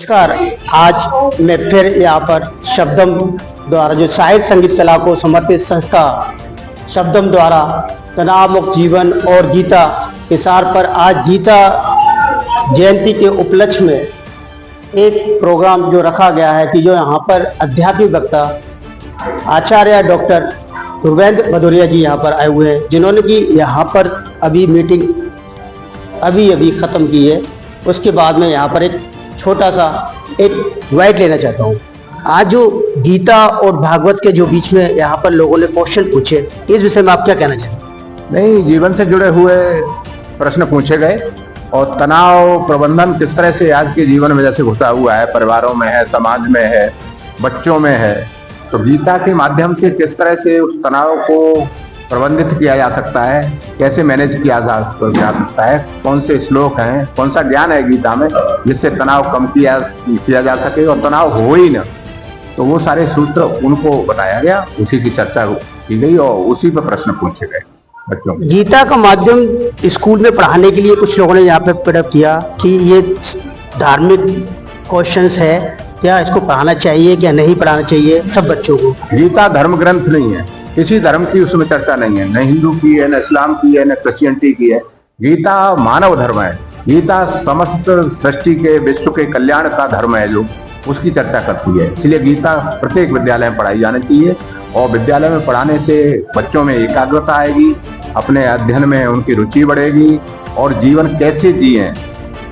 नमस्कार। आज मैं फिर यहाँ पर शब्दम द्वारा जो साहित्य संगीत कला को समर्पित संस्था शब्दम द्वारा तनाव मुक्त जीवन और गीता के सार पर आज गीता जयंती के उपलक्ष्य में एक प्रोग्राम जो रखा गया है कि जो यहाँ पर आध्यात्मिक वक्ता आचार्य डॉक्टर ध्रुवेंद्र भदौरिया जी यहाँ पर आए हुए हैं, जिन्होंने कि यहाँ पर अभी मीटिंग अभी ख़त्म की है। उसके बाद में यहाँ पर एक छोटा सा एक वाइट लेना चाहता हूँ। आज जो गीता और भागवत के जो बीच में यहाँ पर लोगों ने क्वेश्चन पूछे, इस विषय में आप क्या कहना चाहते हैं? नहीं, जीवन से जुड़े हुए प्रश्न पूछे गए और तनाव प्रबंधन किस तरह से आज के जीवन में जैसे घुसा हुआ है, परिवारों में है, समाज में है, बच्चों में है, तो गीता के माध्यम से किस तरह से उस तनाव को प्रबंधित किया जा सकता है, कैसे मैनेज किया जा सकता है, कौन से श्लोक हैं, कौन सा ज्ञान है गीता में जिससे तनाव कम किया जा सके और तनाव हो ही ना, तो वो सारे सूत्र उनको बताया गया, उसी की चर्चा की गई और उसी पर प्रश्न पूछे गए बच्चों को। गीता का माध्यम स्कूल में पढ़ाने के लिए कुछ लोगों ने यहाँ पे प्रेरित किया कि ये धार्मिक क्वेश्चंस है, क्या इसको पढ़ाना चाहिए क्या नहीं पढ़ाना चाहिए सब बच्चों को? गीता धर्म ग्रंथ नहीं है, किसी धर्म की उसमें चर्चा नहीं है, न हिंदू की है, न इस्लाम की है, न क्रिश्चियनिटी की है। गीता मानव धर्म है। गीता समस्त सृष्टि के विश्व के कल्याण का धर्म है, जो उसकी चर्चा करती है। इसलिए गीता प्रत्येक विद्यालय में पढ़ाई जानी चाहिए और विद्यालय में पढ़ाने से बच्चों में एकाग्रता आएगी, अपने अध्ययन में उनकी रुचि बढ़ेगी और जीवन कैसे जिए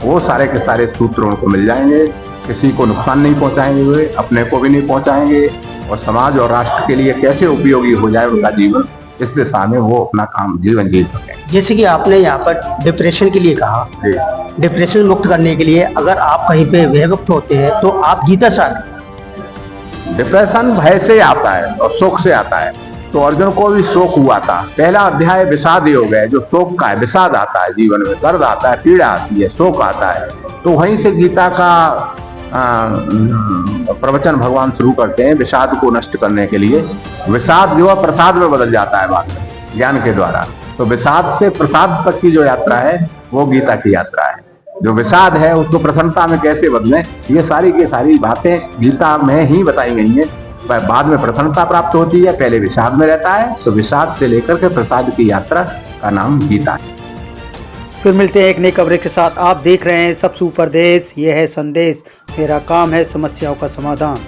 वो सारे के सारे सूत्र उनको मिल जाएंगे। किसी को नुकसान नहीं पहुंचाएंगे, वे अपने को भी नहीं पहुंचाएंगे और समाज और राष्ट्र के लिए कैसे उपयोगी हो जाए उनका जीवन, इस दिशा में वो अपना काम जीवन जी सके। जैसे कि आपने यहाँ पर डिप्रेशन के लिए कहा, डिप्रेशन मुक्त करने के लिए अगर आप कहीं पे विभक्त होते हैं तो आप गीता साथ। डिप्रेशन भय से आता है और शोक से आता है, तो अर्जुन को भी शोक हुआ था। पहला अध्याय विषाद योग है, जो शोक का है, विषाद आता है, जीवन में दर्द आता है, पीड़ा आती है, शोक आता है, तो वहीं से गीता का प्रवचन भगवान शुरू करते हैं विषाद को नष्ट करने के लिए। विषाद जो है प्रसाद में बदल जाता है बाद में ज्ञान के द्वारा, तो विषाद से प्रसाद तक की जो यात्रा है वो गीता की यात्रा है। जो विषाद है उसको प्रसन्नता में कैसे बदलें, ये सारी की सारी बातें गीता में ही बताई गई हैं। बाद में प्रसन्नता प्राप्त होती है, पहले विषाद में रहता है, तो विषाद से लेकर के प्रसाद की यात्रा का नाम गीता है। फिर मिलते हैं एक नई कवरेज के साथ। आप देख रहे हैं सब सुपर देश, ये है संदेश, मेरा काम है समस्याओं का समाधान।